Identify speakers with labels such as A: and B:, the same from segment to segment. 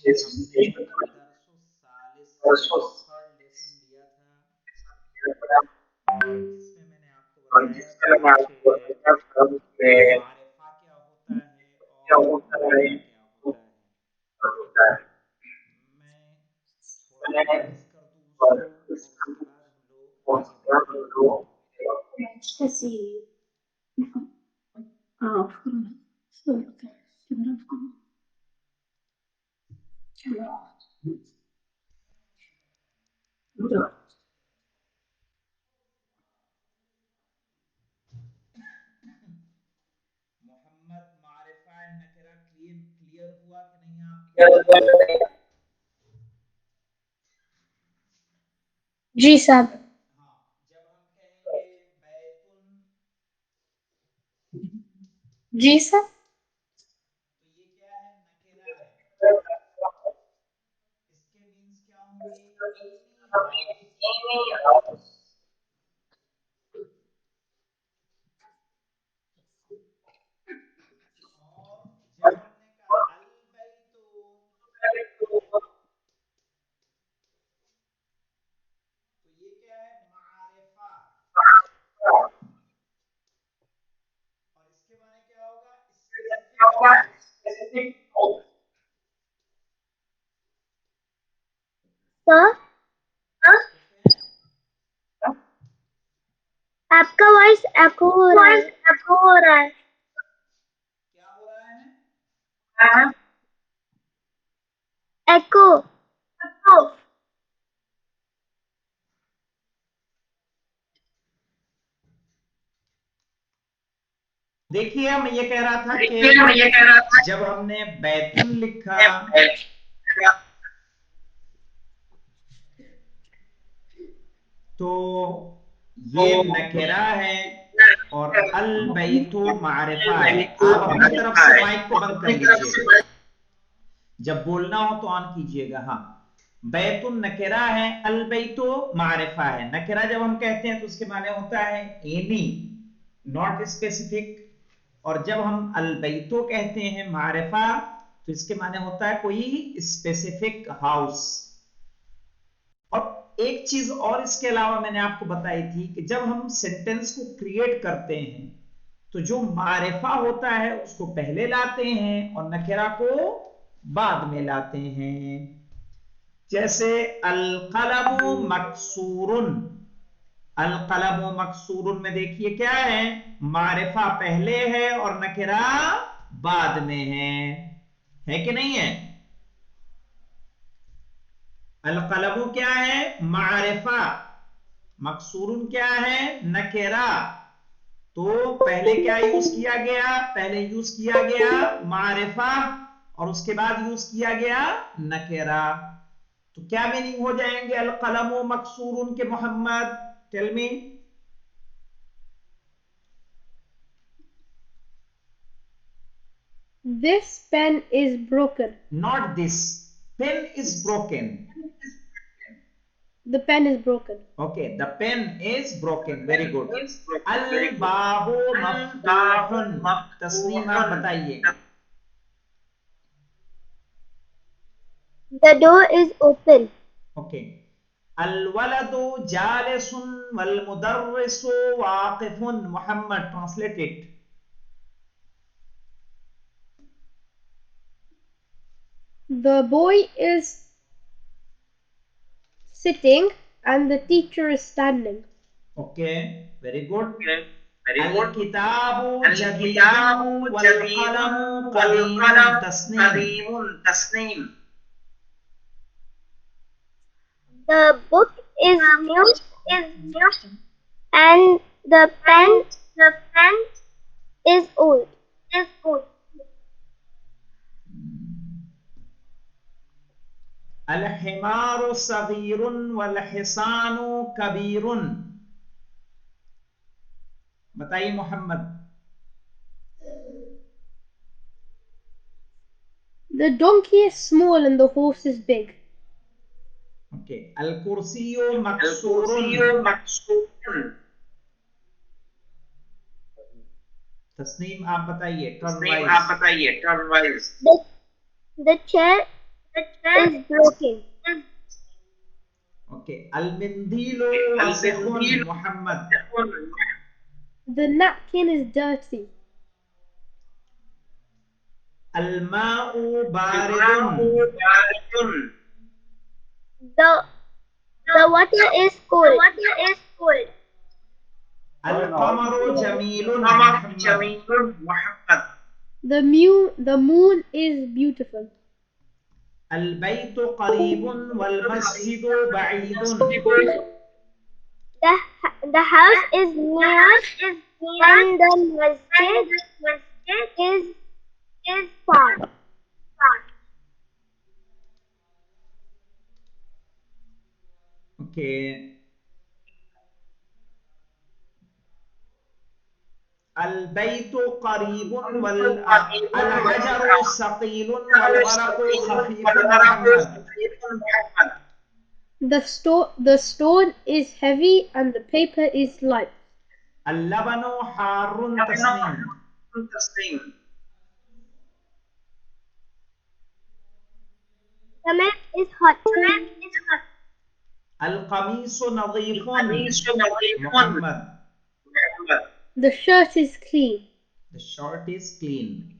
A: ہم نے درس الثالث کا تھرڈ لیسن لیا تھا، اور جس میں میں نے آپ کو بتایا تھا کہ معرفہ کیا ہوتا ہے اور نکرہ کیا ہوتا ہے. میں تھوڑا ریوائز کر دوں اس کو اور اس کے بعد ہم لوگ آگے بڑھتے ہیں. محمد معرفہ نکرہ کلیئر ہوا کہ نہیں آپ کے لیے؟
B: جی صاحب.
A: ہاں، جب ہم کہیں گے بیتن
B: جی صاحب.
A: تو یہ کیا ہے؟ نکرہ ہے. اس کے مینس کیا ہوں گے؟ Any house. اور جب ہم نے کہا البیتون تو یہ کیا ہے؟ معرفہ. اور اس کے معنی کیا ہوگا؟ Specific house.
B: سر
A: ٹھیک ہے،
B: آپ کا وائس ایکو ہو رہا ہے.
A: کیا ہو رہا ہے؟
B: ایکو.
A: دیکھیے میں یہ کہہ رہا تھا کہ جب ہم نے بیتن لکھا تو یہ نکرہ ہے اور البیت معرفہ ہے. آپ اپنی طرف سے مائک کو بند کر لیجئے، جب بولنا ہو تو آن کیجئے گا. ہاں، بیت نکرہ ہے، البیت معرفہ ہے. نکرہ جب ہم کہتے ہیں تو اس کے معنی ہوتا ہے اینی، ناٹ اسپیسیفک. اور جب ہم البیتو کہتے ہیں معرفہ تو اس کے معنی ہوتا ہے کوئی اسپیسیفک ہاؤس. اور ایک چیز اور اس کے علاوہ میں نے آپ کو بتائی تھی کہ جب ہم سینٹنس کو کریٹ کرتے ہیں تو جو معرفہ ہوتا ہے اس کو پہلے لاتے ہیں اور نکرہ کو بعد میں لاتے ہیں. جیسے القلم مکسور، القلم مکسور میں دیکھیے کیا ہے؟ معرفہ پہلے ہے اور نکرہ بعد میں ہے کہ نہیں ہے؟ القلم کیا ہے؟ معرفہ. مکسور کیا ہے؟ نکرہ. تو پہلے کیا یوز کیا گیا؟ پہلے یوز کیا گیا معرفہ اور اس کے بعد یوز کیا گیا نکرہ. تو کیا میننگ ہو جائیں گے القلم مکسور کے Muhammad? Tell me.
B: This pen is broken.
A: Not this. Pen is broken.
B: The pen is broken.
A: Okay, the pen is broken. Very good. الباب مفتوح. تسنیم آپ بتائیے.
B: The door is open.
A: Okay. الولد جالس والمدرس واقف. محمد, translate it.
B: The boy is sitting and the teacher is standing.
A: Okay, very good. الكتاب جديد والقلم قديم. Tasneem.
B: The book is new and the pen is old.
A: الحمار صغير والحصان كبير. بتائیے محمد.
B: The donkey is small and the horse is big.
A: Okay. الكرسي مكسور. Tasnim آپ بتائیے. turn wise.
B: The chair is broken.
A: Okay. Al-Mindilu wasikhun Muhammad.
C: The napkin is dirty.
A: Al-ma'u baridun.
B: The water is cold.
A: Al-qamaru jamilun Muhammad.
C: The moon is beautiful.
A: Al-baytu qaribun wal masjidu ba'idun.
B: The house is near and the masjid is far.
A: Okay. البيت قريب والحجر ثقيل والورق خفيف محمد.
C: The stone is heavy and the paper is light.
A: اللبن حار Tasneem.
B: The milk is hot.
A: القميص نظيف Muhammad.
C: The shirt is clean.
A: The shirt is clean.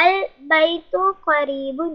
B: Al baytu qaribun.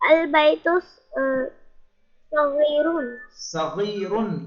B: Al baytu saghirun.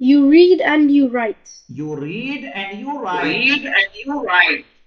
C: You read and you write.
A: You read and you write.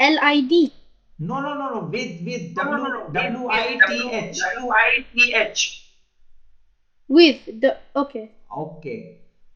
C: L-I-D.
A: No. With W-I-T-H.
C: With the okay.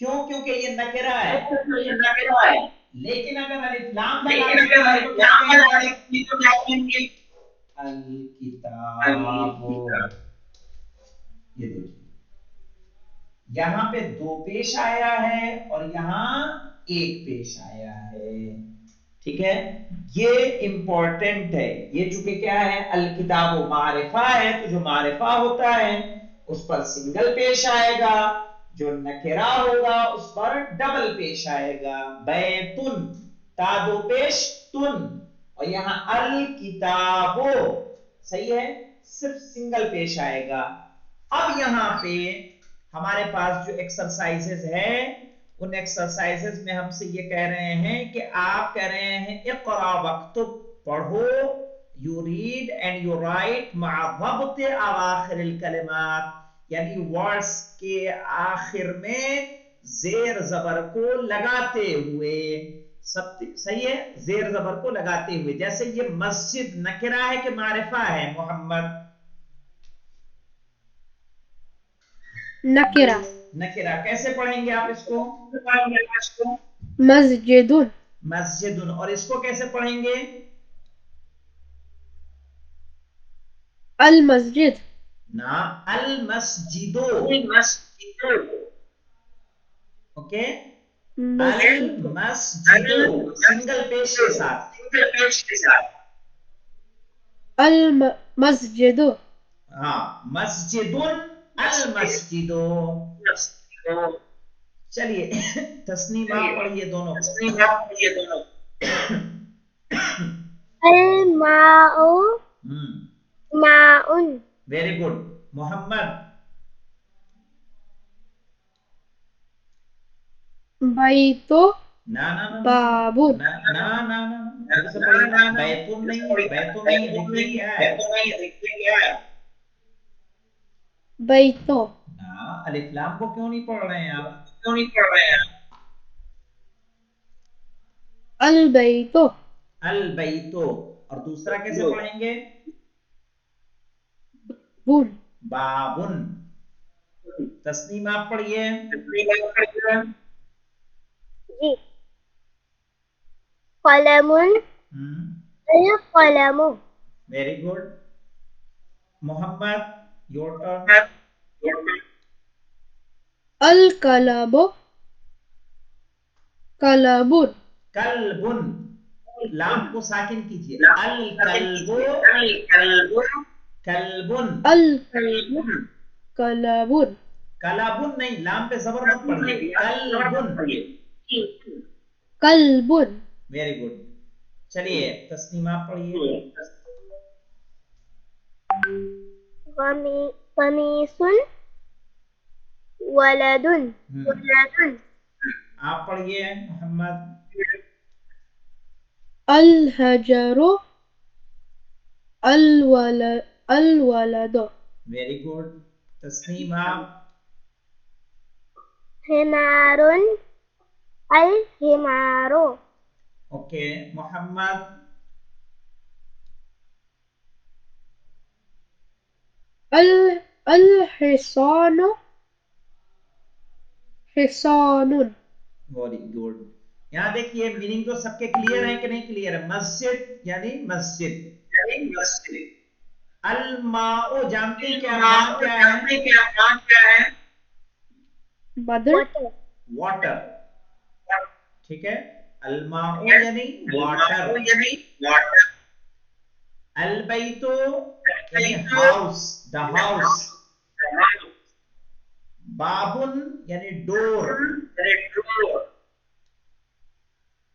A: کیوں؟ کیونکہ یہ نکرہ ہے. لیکن اگر الف لام لگا دیتے ہیں تو کیا کہیں گے؟ الکتاب. یہ دیکھیں یہاں پہ 2 پیش آیا ہے اور یہاں 1 پیش آیا ہے. ٹھیک ہے، یہ امپورٹنٹ ہے. یہ چونکہ کیا ہے، الکتاب و معرفہ ہے، تو جو معرفہ ہوتا ہے اس پر سنگل پیش آئے گا، جو نکرہ ہوگا اس پر ڈبل پیش آئے گا. بیتن، تا 2 پیش تن، اور یہاں الکتاب صحیح ہے صرف سنگل پیش آئے گا. اب یہاں پہ ہمارے پاس جو ایکسرسائزز ہے، ان ایکسرسائزز میں ہم سے یہ کہہ رہے ہیں کہ آپ کہہ رہے ہیں اقرا واکتب، پڑھو، you read and you write مع ضبط اواخر الکلمات، یعنی ورڈز کے آخر میں زیر زبر کو لگاتے ہوئے. سب صحیح ہے، زیر زبر کو لگاتے ہوئے. جیسے یہ مسجد نکرہ ہے کہ معرفہ ہے محمد؟
C: نکرہ.
A: نکرہ. کیسے پڑھیں گے آپ اس کو؟
C: مسجد.
A: مسجد. اور اس کو کیسے پڑھیں گے؟
C: المسجد.
A: نا، المسجد. اوکے، المسجد سنگل پیش کے ساتھ.
C: المسجد.
A: ہاں، مسجد، المسجد. چلیے تسنیم آپ پڑھیے دونوں.
B: الماء ماء.
A: Very good. محمد.
C: بیت
A: نا نا نا
C: باب.
A: نا نا نا نا سے پڑھیے. بیتون نہیں ہے، بیتون نہیں ہے، دیکھیے کیا ہے.
C: بیتو.
A: نا، الف لام کو کیوں نہیں پڑھ رہے ہیں آپ؟
C: البیتو.
A: البیتو. اور دوسرا کیسے پڑھیں گے؟
C: بون.
A: بابن. تسنیم آپ پڑھیے.
B: جی. قلم. القلم.
A: Very good. Muhammad, your turn.
C: الکلب. کلبن.
A: کلبن. لام کو ساکن کیجیے. الکلب. کلبن.
C: الکلب. کلبن.
A: کلابن نہیں، لام پہ زبر مت پڑھیے. کلبن.
C: کلبن.
A: Very good. چلیے تسنیم آپ پڑھیے.
B: قمیص. ولد.
A: آپ پڑھیے محمد.
C: الحجر. الولد.
A: Very good. تسنیم آپ.
B: حمار. الحمار.
A: اوکے. محمد.
C: الحصان. حصان.
A: Very good. یہاں دیکھیے میننگ تو سب کے کلیئر ہیں کہ نہیں کلیئر ہے؟ مسجد یعنی مسجد. الماء جانتے ہیں کیا ماء کیا ہے؟
C: بدر.
A: واٹر. ٹھیک ہے، الماء یعنی واٹر. البیت یعنی ہاؤس، دا ہاؤس. بابن یعنی ڈور.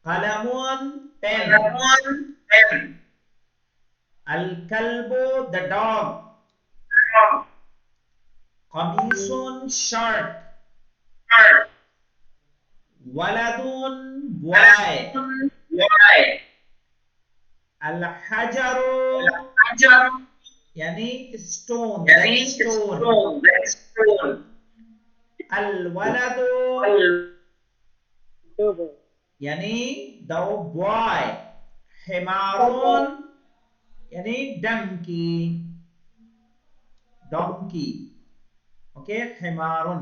A: قلمون پین. الکلب دا ڈاگ. قمیصون شرٹ. ولدون بوائے. الحجر یعنی اسٹون. الولد یعنی دا بوائے. حمارون یعنی ڈنکی. اوکے، حمارون.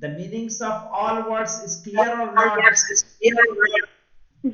A: the meanings of all words is clear or not?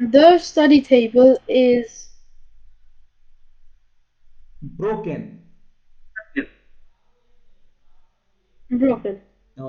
C: The study table is
A: broken. No,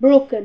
C: broken.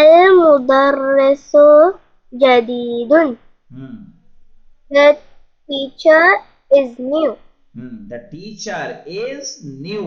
B: المدرس جديد. The teacher is new.
A: The teacher is new.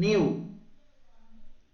A: new.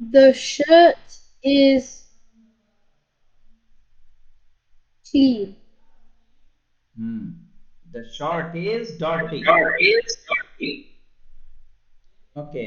C: The shirt is clean.
A: the shirt is dirty. Okay,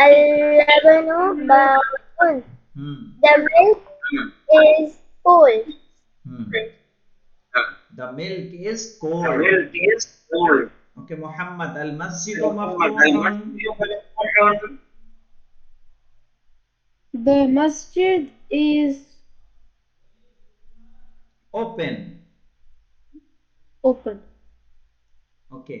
B: اللبن بارد. The milk is cold.
A: The milk is cold. Okay, Muhammad, al-masjidu maftuhun.
C: The masjid is
A: open. Okay.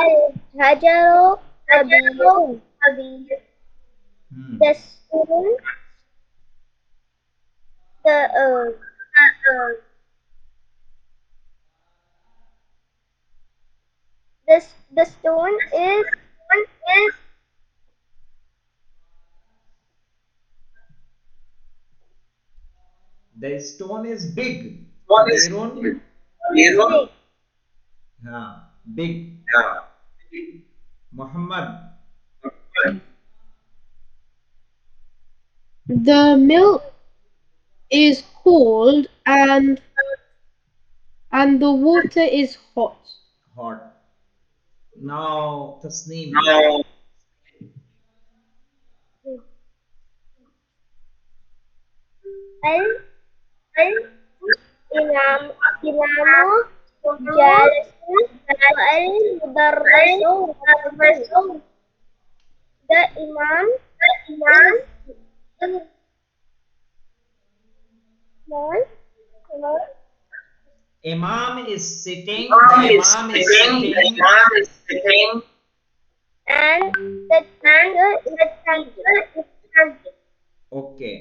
B: الحجر Kabir. The stone the stone is
A: the stone is big. Big. Muhammad,
C: the milk is cold and the water is hot.
A: Now Tasneem.
B: الإمام جالس والمدرس The Imam
A: Imam is sitting. The Imam is sitting.
B: And the teacher is standing.
A: Okay.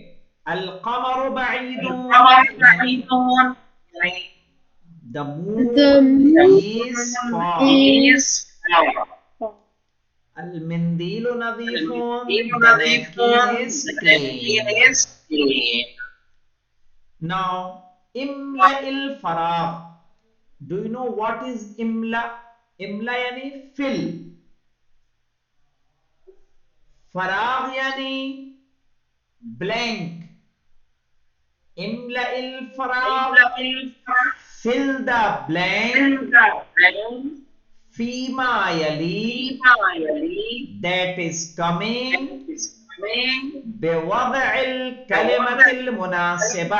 A: Al-qamaru ba'idun. The moon is far. Al-mindilu nadifun. The napkin is clean. Now, imla il-faragh. Do you know what is imla? Imla yani fill. Faragh yani blank. Imla il-faragh. Fill the blank. Fima yali. That is coming. بوضع الكلمة المناسبة,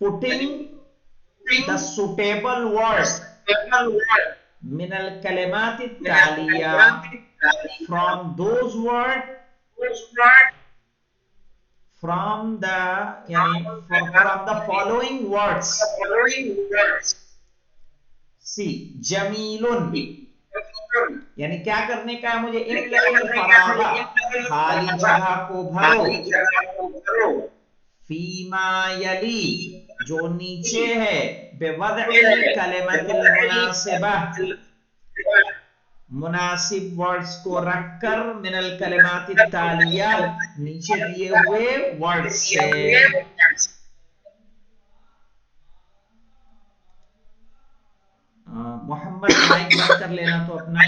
A: putting the suitable word من الكلمات التالية from those words from the following words. See, جمیلن یعنی کیا کرنے کا ہے مجھے؟ املأ الفراغ خالی جگہ کو بھرو فیما یلی جو نیچے ہے بوضع الکلمۃ المناسبہ مناسب ورڈز کو رکھ کر من الکلمات التالیہ نیچے دیے ہوئے ورڈز سے. محمد مائک بند کر لینا تو اپنا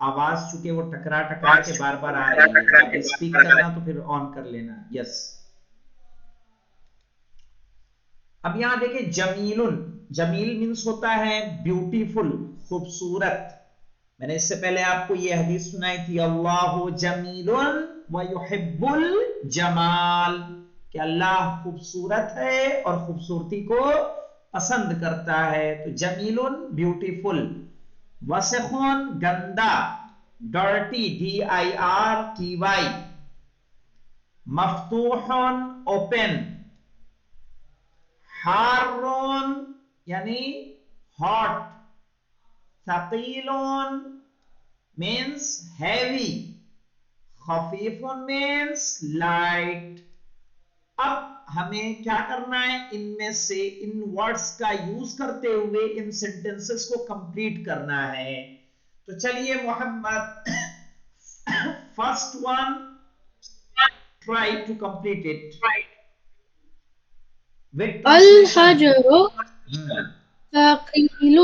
A: آواز چونکہ وہ ٹکرا کے بار بار آ رہی ہے، جب اسپیک کرنا تو پھر آن کر لینا. یس اب یہاں دیکھیں جمیل مینس ہوتا ہے بیوٹیفل، خوبصورت. میں نے اس سے پہلے آپ کو یہ حدیث سنائی تھی اللہ جمیل ویحب الجمال کہ اللہ خوبصورت ہے اور خوبصورتی کو پسند کرتا ہے. تو جمیل بیوٹیفل، وسخون گندا ڈرٹی DIRTY، مفتوحون اوپن، حارون یعنی ہاٹ، ثقیلون means heavy، خفیفون means light. اب ہمیں کیا کرنا ہے؟ ان میں سے ان ورڈز کا یوز کرتے ہوئے ان سینٹنسز کو کمپلیٹ کرنا ہے. تو چلیے Muhammad first one try to complete it.
C: الحجر ثقیل.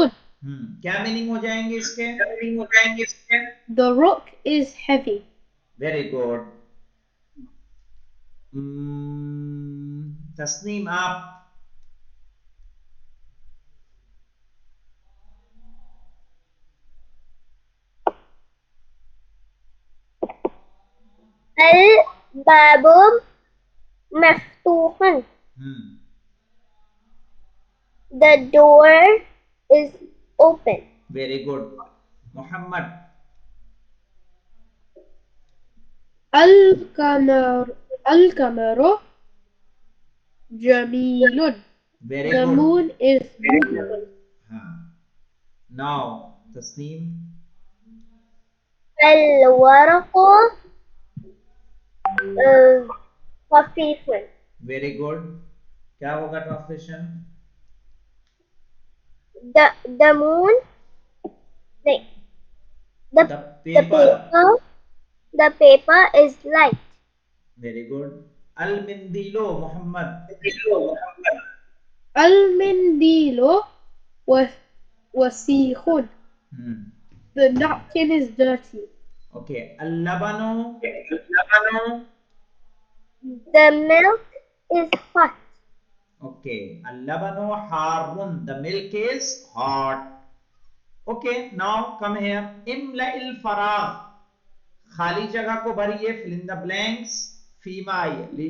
A: کیا میننگ ہو جائیں گے اس کے؟
C: The rock is heavy.
A: Very good. Tasneem آپ
B: الباب مفتوح. The door is open.
A: Very good. Muhammad
C: القمر جمیل.
A: Very
C: The
A: good.
C: moon is beautiful.
A: Now Tasneem
B: الورق خفيف.
A: Very good. کیا ہوگا translation?
B: The moon, the paper is light.
A: Very good. المندیلو محمد
C: المنديل وسيخ. The napkin is dirty.
A: Okay. اللبنو
B: The milk is hot.
A: Okay. اللبنو حارن the milk is hot. Okay. Now come here. املأ الفراغ خالی جگہ کو بھریے fill in the blanks فیما یلی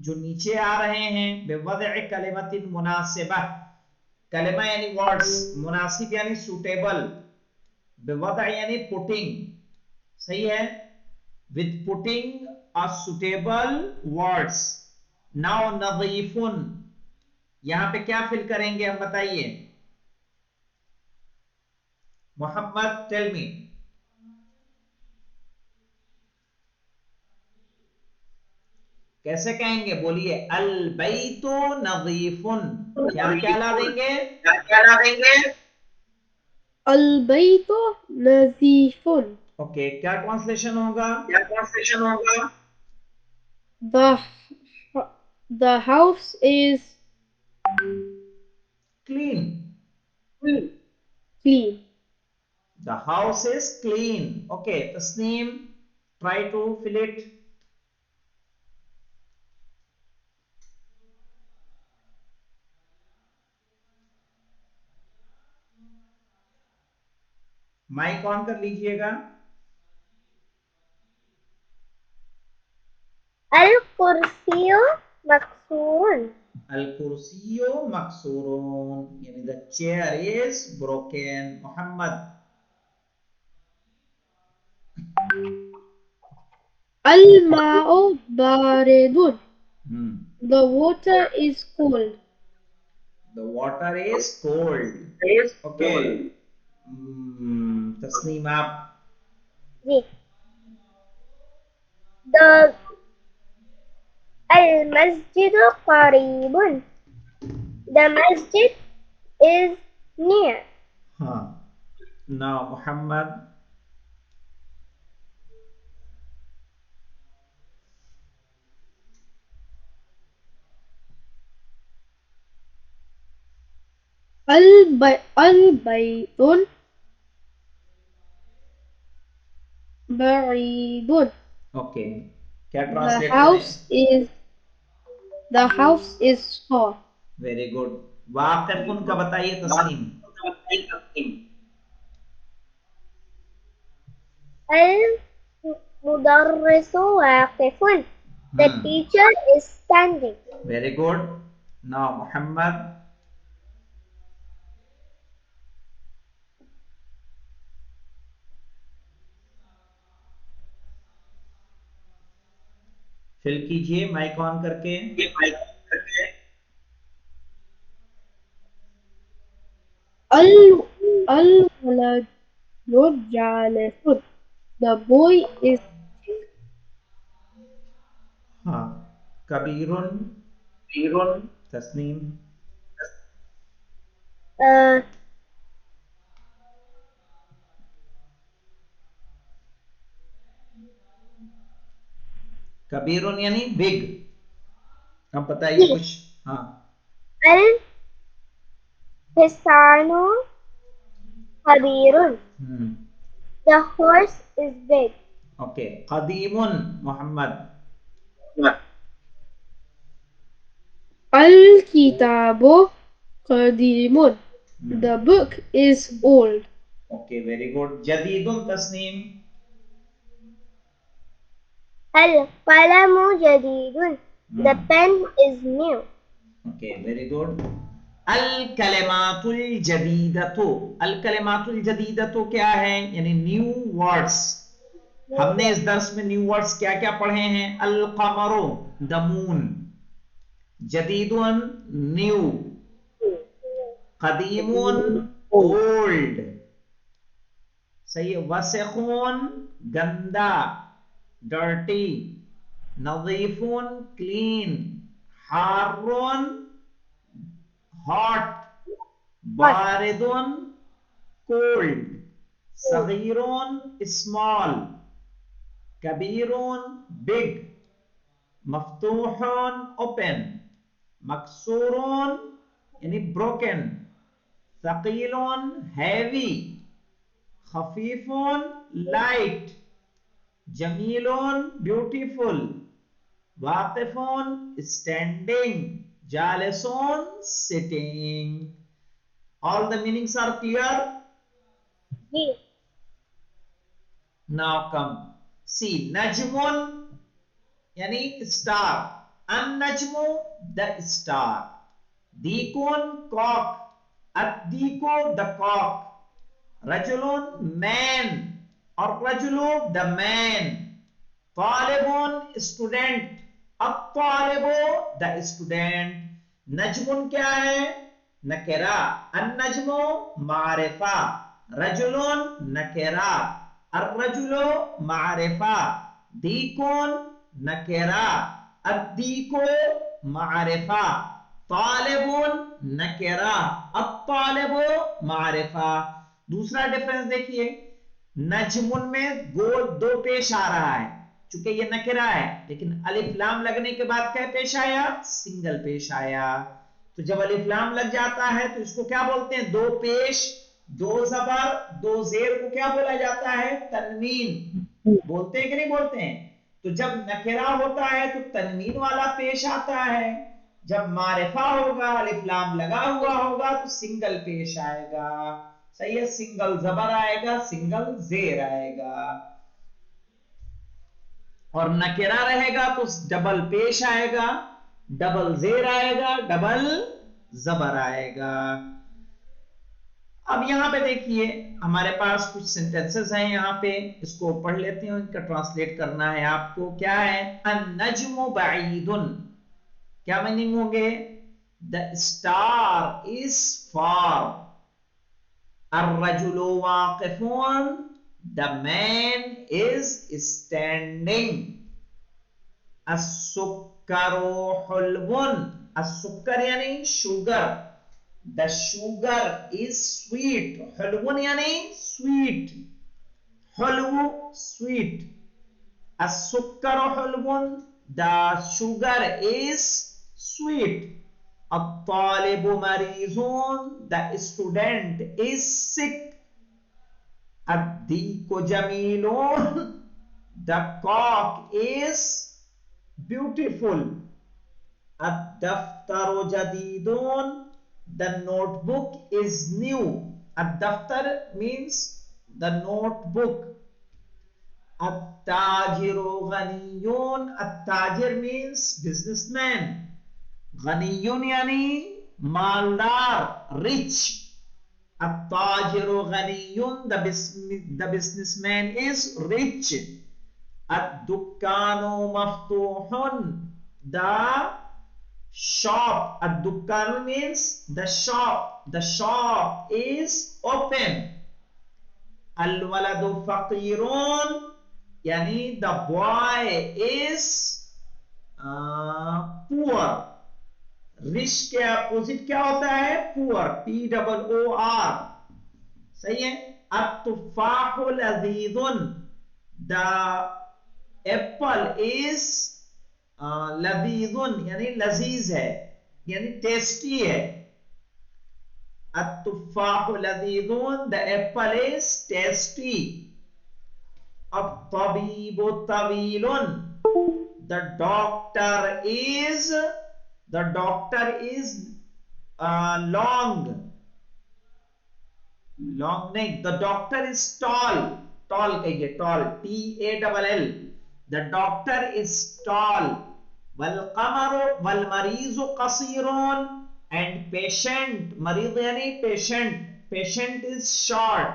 A: جو نیچے آ رہے ہیں بوضع کلمۃ مناسبہ کلمہ یعنی ورڈز، مناسب یعنی سوٹیبل، بوضع یعنی پٹنگ. صحیح ہے؟ with putting a suitable words. now نظیفن یہاں پہ کیا فل کریں گے ہم بتائیے محمد tell me. کیسے کہیں گے؟ بولیے. البیت نظیفن. کیا لا دیں گے؟
C: البيت نظيف.
A: اوکے. کیا ٹرانسلیشن ہوگا؟
C: The house is
A: clean.
C: clean.
A: The house is clean. Okay. Tasneem, try to fill it. Mic on کر لیجئے گا.
B: الکرسی مکسور.
A: الکرسی مکسور یعنی the chair is broken. محمد.
C: الماء بارد. The water is cold.
A: The water is cold. Okay. Tasnim آپ.
B: جی. The المسجد قریب. The masjid is near.
A: ہاں. Now محمد.
C: البيت بعيد.
A: Okay. کیا
C: The
A: translate
C: house is far.
A: Very good. واقف کا بتائیے تسنیم.
B: المدرس واقف. The teacher is standing.
A: Very good. Now محمد. فل کیجئے مائک آن کر کے.
C: الولد جالس. The boy is
A: ہاں. کبیرن تسنیم. کبیرن یعنی بگ. اب بتائیے کچھ. ہاں.
B: الحصان كبير. The horse is big.
A: Okay. قدیم محمد.
C: الكتاب قديم. The book is old.
A: Okay very good. جدید تسنیم.
B: القلم جديد. The pen is new.
A: Okay very good. الکلمات الجدیدۃ. الکلمات الجدیدۃ کیا ہے؟ یعنی نیو ورڈز. ہم نے اس درس میں نیو ورڈز کیا کیا پڑھے ہیں؟ القمر the moon. جدید نیو. قدیم اولڈ. صحیح. وسخون گندا ڈرٹی. نظیفون کلین. حارون hot. باردون cold. صغیرون small. کبیرون big. مفتوحون open. مکسورون یعنی broken. ثقیلون heavy. خفیفون light. جمیلون beautiful. واقفون standing. جالسون sitting. All the meanings are clear?
B: Yes.
A: Now come. See, najmun yani star. An-najmu the star. Dikun cock. Ad-diku the cock. Rajulun man. Ar-rajulu the man. Talibun student. At-talibu the student. Najmun kya hai? Nakira. An-najmu ma'rifa. Rajulun nakira. Ar-rajulu ma'rifa. Dikun nakira. Ad-diku ma'rifa. Talibun nakira. At-talibu ma'rifa. دوسرا difference دیکھیے. نجمن میں دو پیش آ رہا ہے چونکہ یہ نکرہ ہے, لیکن الف لام لگنے کے بعد کیا پیش آیا؟ سنگل پیش آیا. تو جب الف لام لگ جاتا ہے تو اس کو کیا بولتے ہیں؟ دو پیش, دو زبر, دو زیر کو کیا بولا جاتا ہے؟ تنوین. بولتے ہیں کہ نہیں بولتے ہیں؟ تو جب نکرہ ہوتا ہے تو تنوین والا پیش آتا ہے, جب معرفہ ہوگا الف لام لگا ہوا ہوگا تو سنگل پیش آئے گا. صحیح ہے. سنگل زبر آئے گا, سنگل زیر آئے گا. اور نکرہ رہے گا تو ڈبل پیش آئے گا, ڈبل زیر آئے گا, ڈبل زبر آئے گا. اب یہاں پہ دیکھیے ہمارے پاس کچھ سینٹینسز ہیں, یہاں پہ اس کو پڑھ لیتے ہیں, ان کا ٹرانسلیٹ کرنا ہے آپ کو. کیا ہے؟ النجم بعید, کیا میننگ ہوں گے؟ the star is far. الرجل واقف, the man is standing. السکر حلو, السکر یعنی sugar, the sugar is sweet. حلو یعنی sweet, حلو sweet. السکر حلو, the sugar is sweet. الطالب مریض, the student is sick. الدیک Jamil, the cock is beautiful. الدفتر جدید, the notebook is new. الدفتر means the notebook. التاجر Ghani, التاجر means businessman. غنی یعنی مالدار, rich. التاجر Ghani, the businessman is rich. الدکان مفتوح, the shop. الدکان means the shop, the shop is open. الولد فقیر, yani the boy is poor. rich کے opposite کیا ہوتا ہے؟ poor, P-O-O-R. صحیح ہے. التفاح لذیذ, the apple is لذیذ یعنی لذیذ ہے, یعنی ٹیسٹی ہے. التفاح لذیذ, the apple is tasty. الطبیب طویل, the doctor is long نہیں, the doctor is tall. tall کہیے, tall, T-A-L-L. the doctor is tall. والقمر, والمریض قصیر, and patient, مریض یعنی patient, patient is short.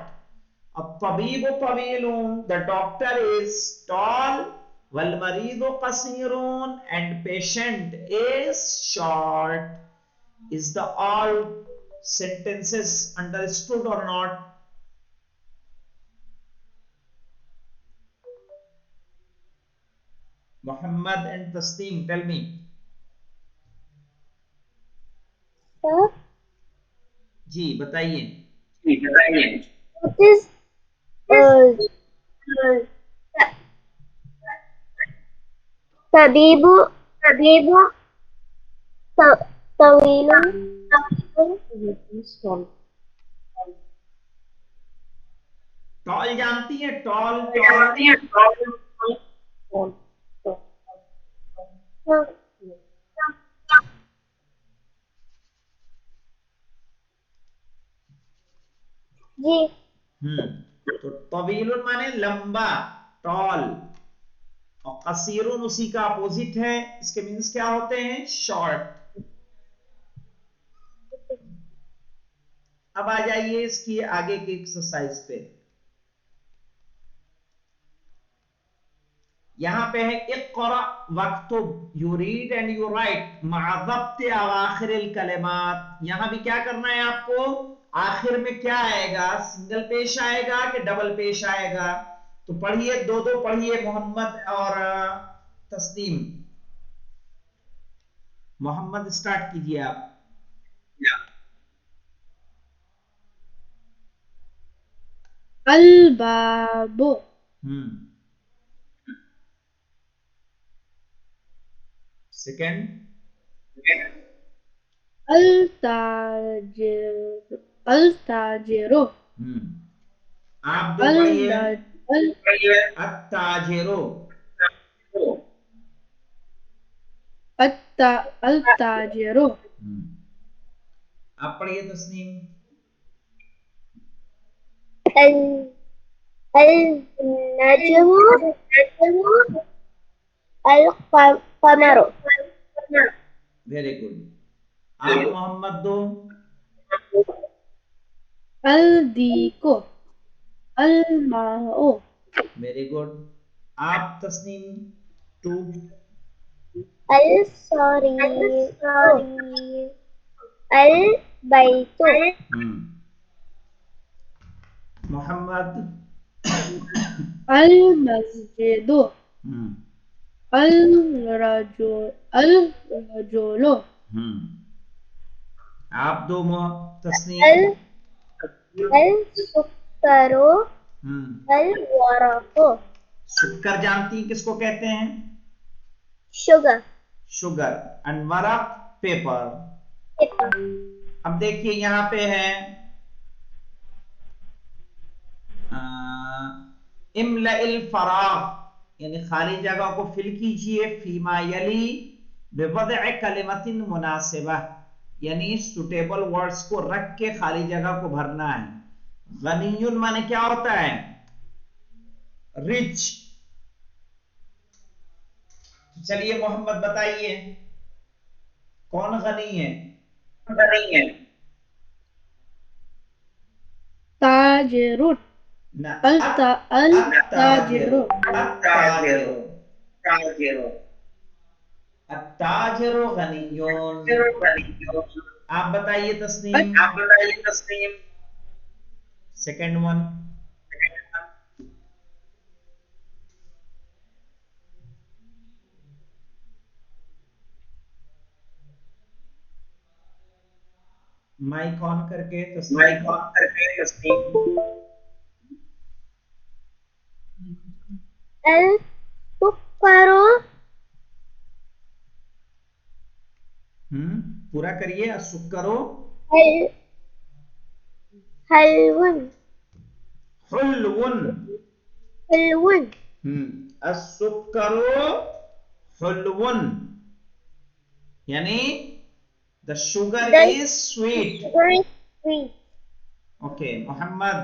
A: الطبیب طویل, the doctor is tall. والمریض قصیر, and patient is short. Is the all sentences understood or not? Muhammad and Tasneem, tell me.
B: Sir,
A: جی بتائیے.
B: what is طبيب طويل
A: ٹال جانتی ہیں؟ ٹال
B: جی.
A: تو طویل مانے لمبا, ٹال, اور قصیر اسی کا اپوزٹ ہے. اس کے مینس کیا ہوتے ہیں؟ شارٹ. اب آ جائیے اس کی آگے کی ایکسرسائز پہ. یہاں پہ ہے اقرأ واکتب, you read and you write مع ضبط اواخر الکلمات. یہاں بھی کیا کرنا ہے آپ کو؟ آخر میں کیا آئے گا؟ سنگل پیش آئے گا کہ ڈبل پیش آئے گا؟ تو پڑھیے, دو پڑھیے, محمد اور تسنیم. محمد اسٹارٹ کیجیے آپ.
C: الباب,
A: سیکنڈ.
C: التاجر,
A: آپ دو پڑھیے. التاجر,
C: التاجر,
A: آپ پڑھیے تسنیم.
B: النجم القمر.
A: Very good. آپ محمد دو.
C: الدیکو الماء.
A: Very good. آپ تسنیم ٹو.
B: الصرير البيت
A: محمد.
C: المسجد الرجل.
A: آپ دو تسنیم.
B: السكر الورق.
A: شکر جانتی ہیں کس کو کہتے ہیں؟
B: sugar
A: sugar. اینڈ ورق پیپر. اب دیکھیے یہاں پہ ہے املأ الفراغ، یعنی خالی جگہ کو فل کیجئے فیما یلی بوضع کلمۃ مناسبہ، یعنی سوٹیبل ورڈز کو رکھ کے خالی جگہ کو بھرنا ہے. غنی معنی کیا ہوتا ہے؟ رچ. چلیے محمد بتائیے کون غنی ہے؟
C: تاجر. التاجر.
A: التاجر غنی. آپ بتائیے Tasneem. Second one. Mic on کر کے تسنیم.
B: السكر
A: پورا کریے. السکرو
B: حلو.
A: حلون. السکرو حلون، یعنی the sugar is sweet. Okay Muhammad.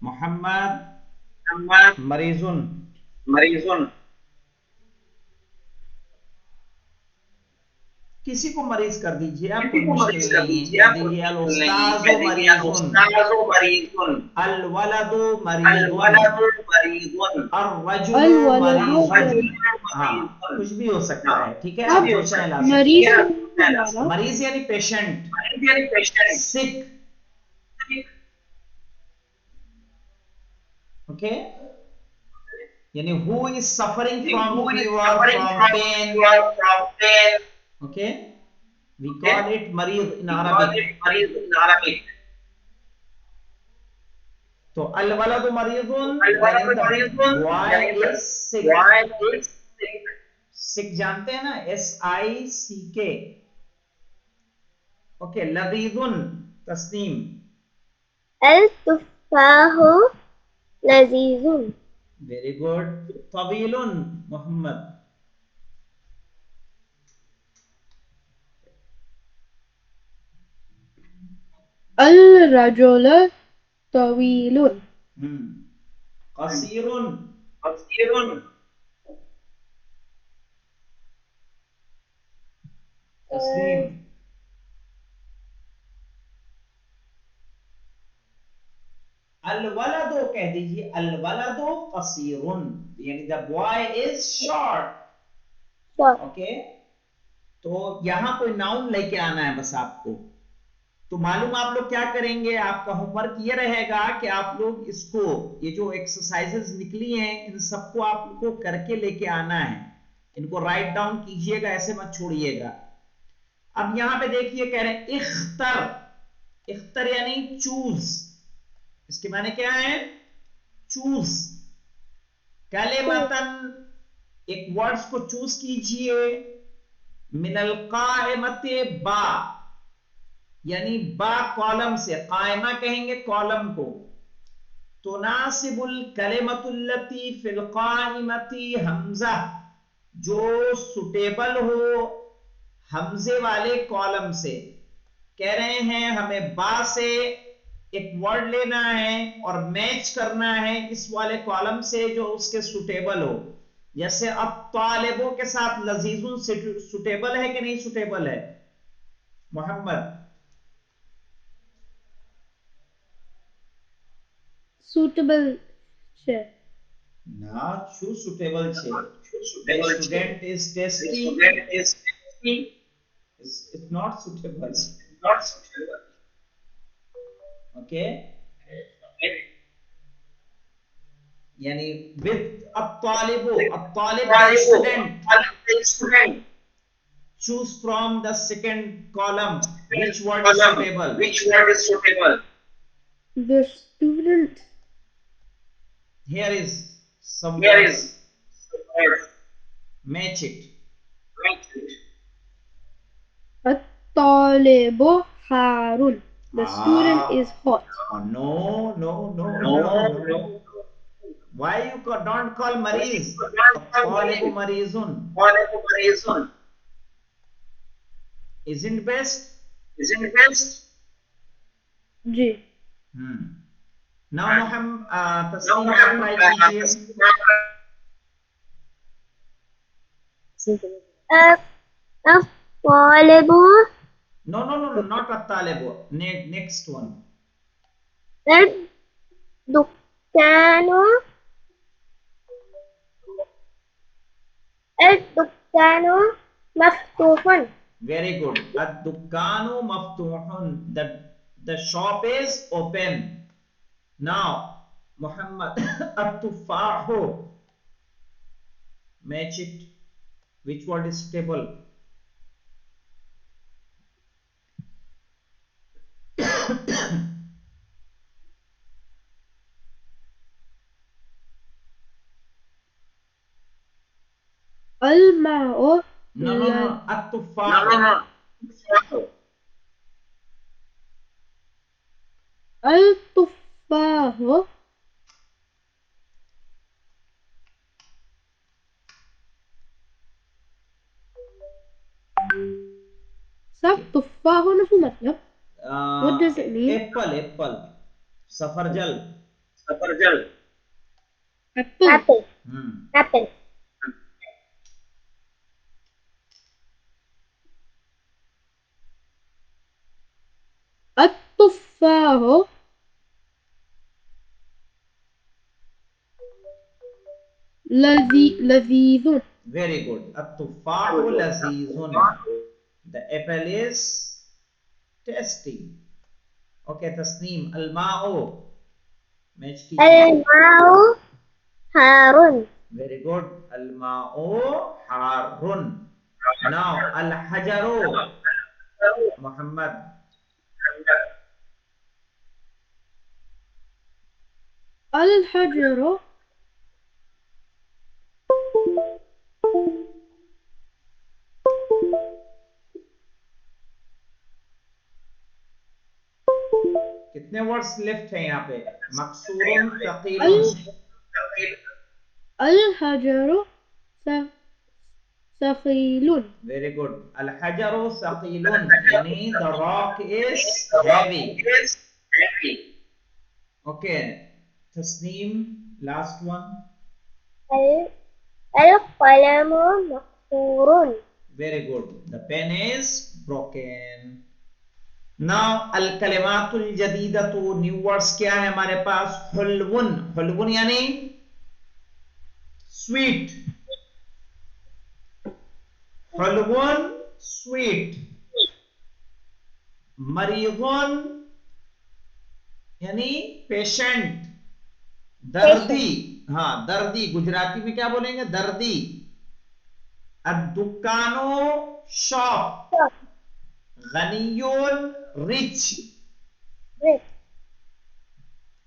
A: Muhammad مریضن. کسی کو مریض کر دیجیے آپ، کوئی مشکل نہیں ہے. دیجیے الاستاذ مریضن، الولد مریضن، الرجل مریضن. ہاں کچھ بھی ہو سکتا ہے، ٹھیک ہے. آپ جو چاہیں لا سکتے ہیں. مریض یعنی پیشنٹ، سک. اوکے، یعنی who is suffering from fever, from pain. Okay, we call it marid in Arabic. تو الولد مریضن، یعنی the boy is sick. sick جانتے ہیں نا، SICK. اوکے. لذیذن تسنیم.
B: التفاح لذيذ.
A: Very good. طویل محمد.
C: الرجل طويل.
A: قصير. تسلیم. الولد کہہ دیجیے. الولد قصير، یعنی the boy is short. Okay. تو یہاں کوئی ناؤن لے کے آنا ہے بس آپ کو. تو معلوم آپ لوگ کیا کریں گے، آپ کا ہوم ورک یہ رہے گا کہ آپ لوگ اس کو، یہ جو ایکسرسائزز نکلی ہیں ان سب کو آپ کو کر کے لے کے آنا ہے. ان کو رائٹ ڈاؤن کیجئے گا، ایسے مت چھوڑیے گا. اب یہاں پہ دیکھیے کہہ رہے ہیں اختر. اختر یعنی چوز. اس کے معنی کیا ہے؟ چوز. کلمتن، ایک ورڈز کو چوز کیجئے. من القائمت با، یعنی با کالم سے. قائمہ کہیں گے کالم کو. تناسب الکلمۃ التی فی القائمۃ حمزہ، جو سوٹیبل ہو حمزے والے کالم سے. کہہ رہے ہیں ہمیں با سے ایک ورڈ لینا ہے اور میچ کرنا ہے اس والے کالم سے جو اس کے سوٹیبل ہو. جیسے اب طالبوں کے ساتھ لذیذن سوٹیبل ہے کہ نہیں سوٹیبل ہے محمد؟
C: suitable છે.
A: ના શું suitable છે? The student is testy. It's not suitable. Okay. یعنی with الطالب the student choose from the second column which word is suitable.
C: The student.
A: Here is some words. Match it.
C: الطالب حار. The student is hot.
A: No. Why you don't call mariz? الطالب marizun. Isn't best?
C: G.
A: Now Muhammad تسلیم آپ try کیجیے.
B: الطالب.
A: No, not الطالب. Next one.
B: الدكان مفتوح.
A: Very good. الدكان مفتوح. The shop is open. Now Muhammad التفاح. Match it. Which word is stable?
C: الماء.
A: No. التفاح.
C: التفاح. صح تفاح نفس مطلب. What does it mean?
A: Apple. سفرجل.
C: Apple.
B: Apple.
C: التفاح لذيذ.
A: Very good. التفاح لذيذ. The apple is tasty. Okay, tasneem. الماء. Match کیجیے.
B: الماء حار.
A: Very good. الماء حار. Now الحجر. محمد.
C: الحجر
A: کتنے ورڈز لیفٹ ہیں یہاں پہ؟ مکسور ثقیل.
C: الحجر ثقيل.
A: Very good. الحجر ثقيل یعنی the rock is heavy. Okay. Tasnim last one.
B: القلم مكسور.
A: Very good. The pen is broken. Now الکلمات الجدیدۃ. new words کیا ہے ہمارے پاس؟ حلون یعنی sweet. حلون sweet. مریضون یعنی پیشنٹ. دردی. ہاں دردی گجراتی میں کیا بولیں گے؟ دردی. الدکانو شاپ. غنیون rich.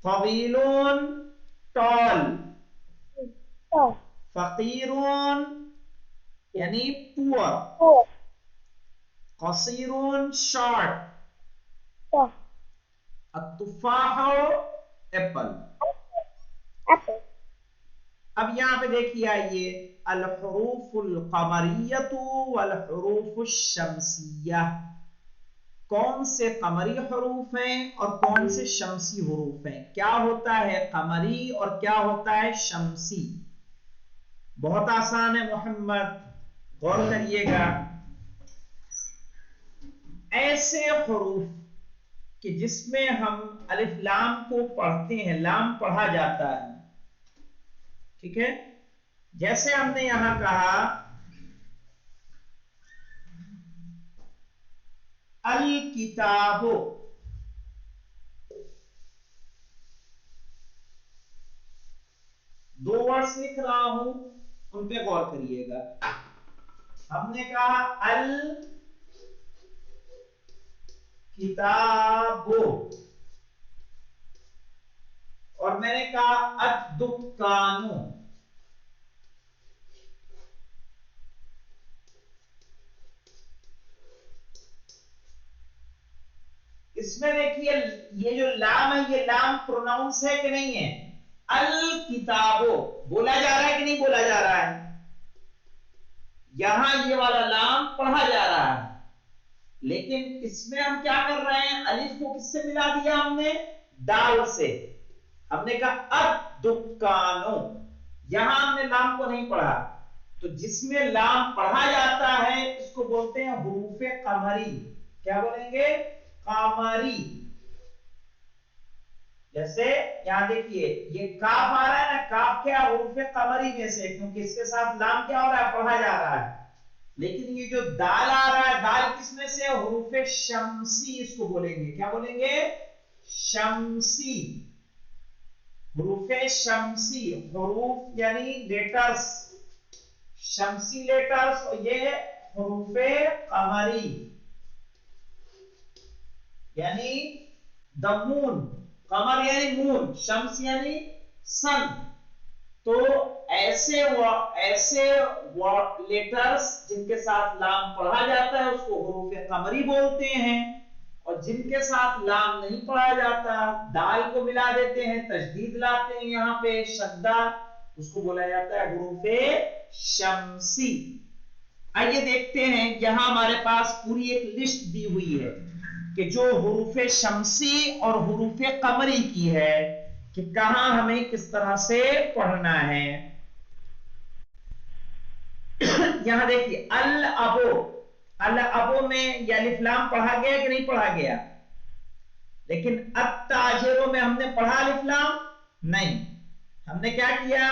A: طویلون tall. فقیرون یعنی poor. قصیرون short. التفاح ایپل. اب یہاں پہ دیکھیے آئیے الحروف القمریۃ والحروف الشمسیہ. کون سے قمری حروف ہیں اور کون سے شمسی حروف ہیں، کیا ہوتا ہے قمری اور کیا ہوتا ہے شمسی. بہت آسان ہے محمد، غور کریے گا. ایسے حروف کہ جس میں ہم الف لام کو پڑھتے ہیں، لام پڑھا جاتا ہے، ٹھیک ہے. جیسے ہم نے یہاں کہا الکتاب، دو ورڈز لکھ رہا ہوں، ان پہ غور کریے گا. ہم نے کہا الکتاب اور میں نے کہا الدکان. اس میں دیکھیے یہ جو لام ہے یہ لام پروناؤنس ہے کہ نہیں ہے. الکتاب بولا جا رہا ہے کہ نہیں بولا جا رہا ہے، یہاں یہ والا لام پڑھا جا رہا ہے. لیکن اس میں ہم کیا کر رہے ہیں، الف کو کس سے ملا دیا ہم نے، دال سے. ہم نے کہا الدکانو، یہاں ہم نے لام کو نہیں پڑھا. تو جس میں لام پڑھا جاتا ہے اس کو بولتے ہیں حروف قمری. کیا بولیں گے، قمری. جیسے یہاں دیکھیے یہ کاف آ رہا ہے نا، کاف کیا حروف قمری میں سے، کیونکہ اس کے ساتھ لام کیا ہو رہا ہے، پڑھا جا رہا ہے. لیکن یہ جو دال آ رہا ہے، دال کس میں سے، حروف شمسی اس کو بولیں گے. کیا بولیں گے، شمسی. حروف شمسی، حروف یعنی لیٹرز، شمسی لیٹرز، اور یہ حروف قمری یعنی دمون. قمر یعنی مون، شمس یعنی سن. تو ایسے لیٹرز جن کے ساتھ لام پڑھا جاتا ہے اس کو حروف قمری بولتے ہیں، اور جن کے ساتھ لام نہیں پڑھا جاتا، دال کو ملا دیتے ہیں، تشدید لاتے ہیں یہاں پہ شدہ، اس کو بولا جاتا ہے حروف شمسی. آئیے دیکھتے ہیں، یہاں ہمارے پاس پوری ایک لسٹ دی ہوئی ہے کہ جو حروف شمسی اور حروف قمری کی ہے کہ کہاں ہمیں کس طرح سے پڑھنا ہے. یہاں دیکھیے الابو، الابو میں یہ الف لام پڑھا گیا کہ نہیں پڑھا گیا، لیکن التاجروں میں ہم نے پڑھا الف لام نہیں. ہم نے کیا کیا،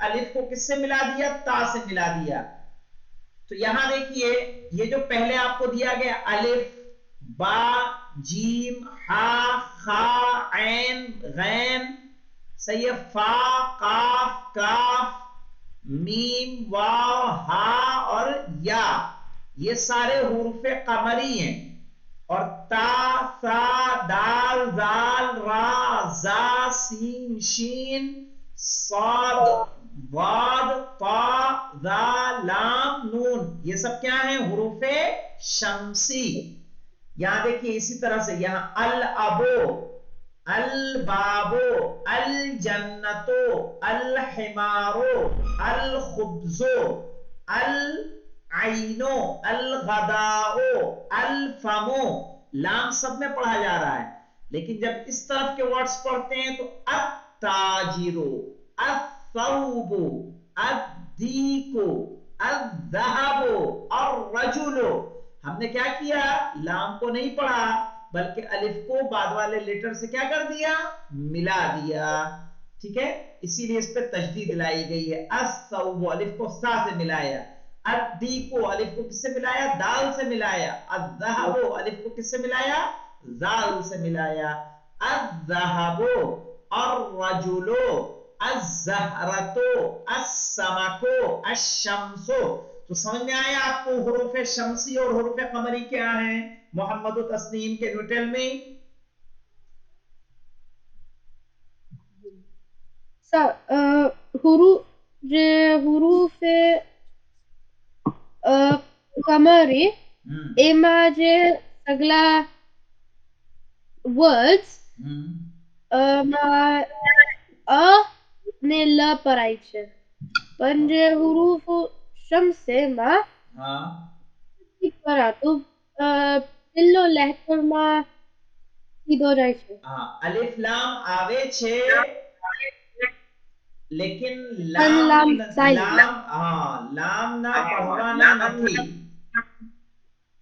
A: الف کو کس سے ملا دیا، تا سے ملا دیا. تو یہاں دیکھیے یہ جو پہلے آپ کو دیا گیا الف با جیم ہا خا عین غین، صحیح، فا قاف کاف میم واو ہا اور یا، یہ سارے حروف قمری ہیں. اور تا سا دال زال را زا سین شین صاد واد طا ذا لام نون، یہ سب کیا ہیں، حروف شمسی. یہاں دیکھیے اسی طرح سے یہاں الابو، البابو، الجنتو، الحمارو، الخبزو، العینو، الغداؤ، الفمو، لام سب میں پڑھا جا رہا ہے. لیکن جب اس طرف کے ورڈز پڑھتے ہیں تو التاجرو، الثوب، الدیک، الذهب، الرجل، ہم نے کیا کیا، لام کو نہیں پڑھا بلکہ الف کو بعد والے لیٹر سے کیا کر دیا، ملا دیا. ٹھیک ہے، اسی لیے اس پہ تشدید لائی گئی ہے. الثوب، الف کو سا سے ملایا. الدیک، الف کو کس سے ملایا، دال سے ملایا. الذهب، الف کو کس سے ملایا، زال سے ملایا. الذهب، الرجل، الزہرۃ، السمک، الشمس. تو سمجھ میں آیا آپ کو حروف شمسی اور حروف قمری کیا ہیں محمد و تسنیم کے نوٹل میں.
C: حروف قمری એમાં જે સગલા words અ ને લ પરાય છે, પણ જે હુરૂફ શમ્સે માં
A: ہاں
C: કરા તો પિલ્લો લહેરમાં સીધો જાય છે.
A: અલિફ લામ આવે છે લેકિન
C: પણ લામ silent.
A: લામ ના પઢવાના નથી.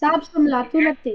C: સાપ સંભળાતું નથી.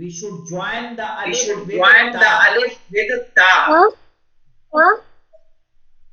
A: we should join the alif with ta.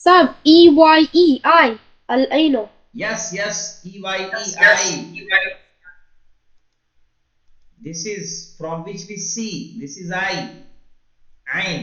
C: Sab, E-Y-E, I, al-aino.
A: Yes, E-Y-E-I. This is from which we see. This is I. Ain.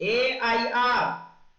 A: AIR,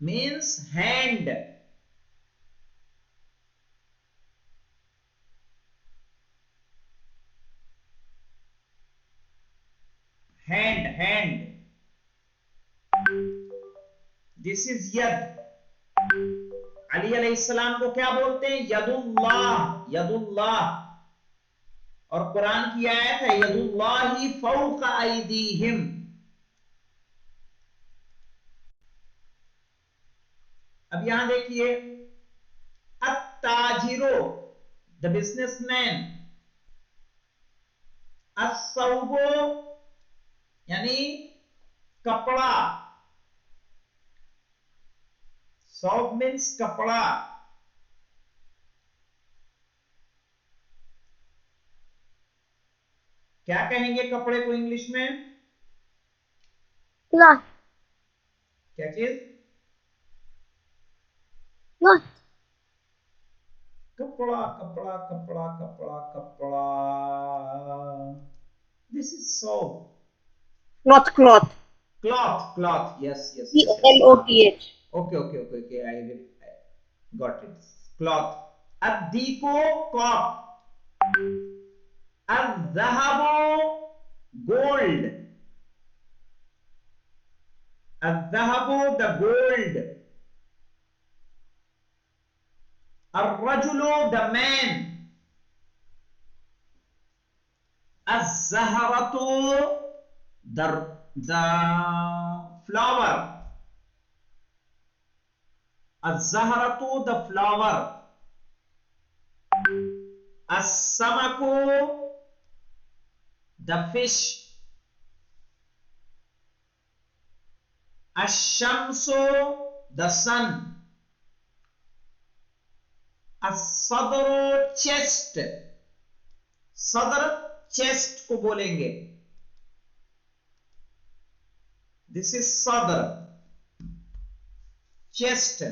A: means hand. hand. This is yad. علی علیہ السلام کو کیا بولتے ہیں؟ ید اللہ، ید اللہ. اور قرآن کی آیت ہے ید اللہ فوق ایدیہم. اب یہاں دیکھیے التاجرو the businessman، الثوبو یعنی کپڑا، ثوب means کپڑا. کیا کہیں گے کپڑے کو انگلش میں؟
B: cloth.
A: کیا چیز؟
B: Cloth.
A: کپڑا کپڑا کپڑا کپڑا کپڑا. This is ثوب.
D: Cloth, cloth.
A: Cloth, cloth. Yes, yes.
D: C-L-O-T-H.
A: Okay. I got it. Cloth. الدیکو cock. الذهب gold. الذهب the gold. الرجل the man. الزهرة the flower. الزهرة the flower. السمك the fish. الشمس the sun. الصدر chest. صدر chest کو بولیں گے. This is صدر chest.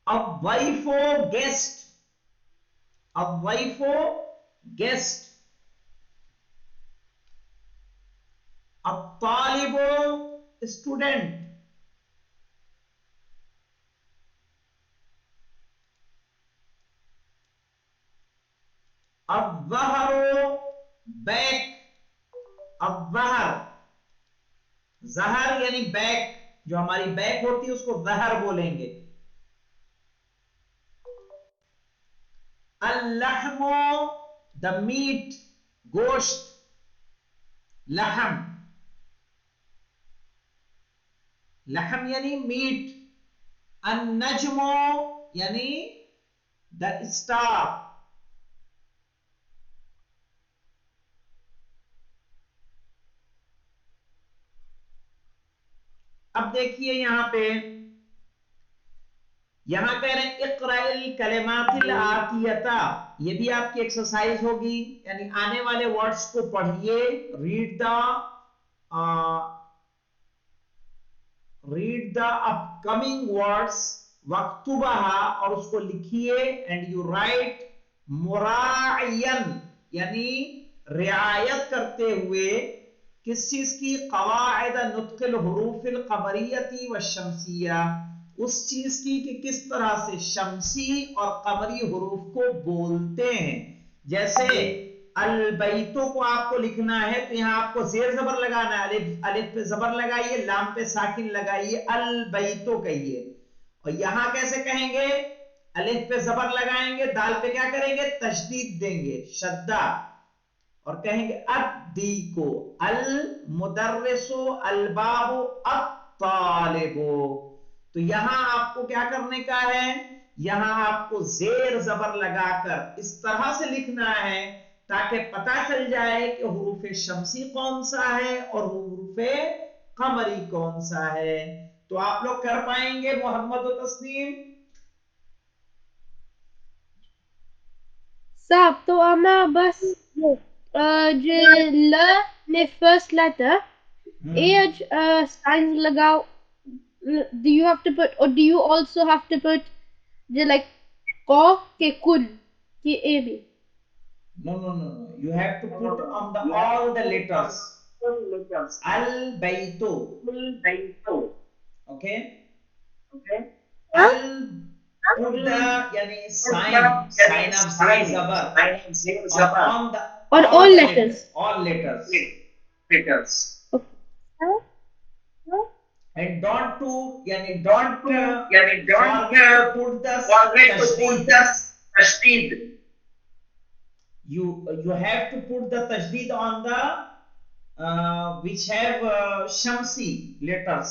A: الضيف guest. الضيف guest. الطالب student. الظهر back. الظهر ظہر یعنی بیک، جو ہماری بیک ہوتی ہے اس کو ظہر بولیں گے. اللحم the meat گوشت، لحم. لحم یعنی میٹ. النجم یعنی the star. اب دیکھیے یہاں پہ، یہاں کہہ رہے ہیں اقرأ الکلمات الآتیۃ. یہ بھی آپ کی ایکسرسائز ہوگی، یعنی آنے والے ورڈز کو پڑھیے. Read the upcoming words واکتبها، اور اس کو لکھیے. اینڈ یو رائٹ مراعین یعنی رعایت کرتے ہوئے کس چیز کی؟ قواعد نطق الحروف القمریتی والشمسیہ، اس چیز کی کہ کس طرح سے شمسی اور قمری حروف کو بولتے ہیں. جیسے البیتوں کو آپ کو لکھنا ہے تو یہاں آپ کو زیر زبر لگانا ہے، الف پہ زبر لگائیے، لام پہ ساکن لگائیے، البیتوں کہیے. اور یہاں کیسے کہیں گے؟ الف پہ زبر لگائیں گے، دال پہ کیا کریں گے؟ تشدید دیں گے، شدہ. اور کہیں گے الدیکو، المدرسو، الباب، الطالب. تو یہاں آپ کو کیا کرنے کا ہے؟ یہاں آپ کو زیر زبر لگا کر اس طرح سے لکھنا ہے تاکہ پتہ چل جائے کہ حروف شمسی کون سا ہے اور حروف قمری کون سا ہے. تو آپ لوگ کر پائیں گے محمد و تسنیم؟
C: صاحب تو ہمیں بس جو ل نے first letter age signs لگاؤ. Do you have to put, or do you also have to put the like ko ke kun ki a b?
A: No. You have to put on the all the letters. Al-baytu. Okay? put the yani sign of zay zabar
C: on all letters.
A: all letters. And don't forget to put the tashdid. You have to put the tashdid on the which have shamsi letters.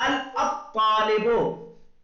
A: al-talibu,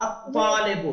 A: at-talibu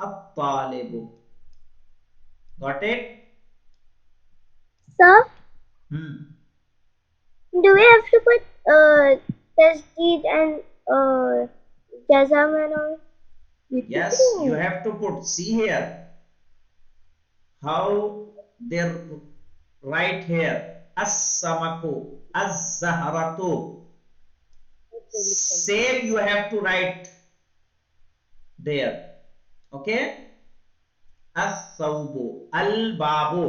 A: at-talibu। Got it?
B: Sir, do we have to put tasdeed and jazam and all?
A: Yes, you have to put. See here how they write here, as-samaku, az-zahratu. Same you have to write there. Okay? as-sawbu, al-babu.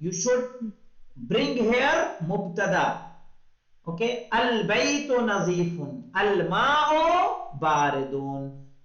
A: you should bring here mubtada. Okay, al baytu nazifun, al ma'u baridun।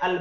A: al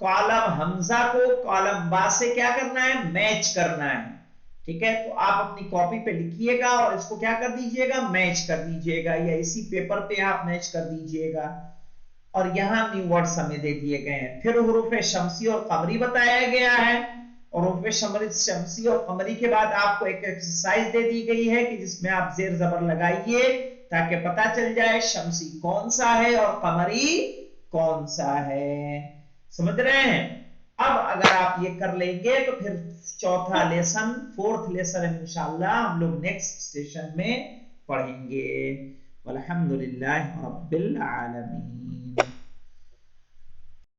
A: کالم حمزہ کو کالم با سے کیا کرنا ہے؟ Match کرنا ہے. ٹھیک ہے، تو آپ اپنی کاپی پہ لکھیے گا اور اس کو کیا کر دیجئے گا؟ میچ کر دیجئے گا، یا اسی پیپر پہ آپ میچ کر دیجئے گا. اور یہاں نیو ورڈز ہمیں دے دیے گئے ہیں. پھر حروف شمسی اور قمری بتایا گیا ہے، اور حروف شمسی اور قمری کے بعد آپ کو ایک ایکسرسائز دے دی گئی ہے کہ جس میں آپ زیر زبر لگائیے تاکہ پتہ چل جائے شمسی کون سا ہے اور قمری کون سا ہے. سمجھ رہے ہیں؟ اب اگر آپ یہ کر لیں گے تو پھر چوتھا لیسن، فورتھ لیسن انشاءاللہ ہم لوگ نیکسٹ سیشن میں پڑھیں گے. والحمدللہ رب العالمین.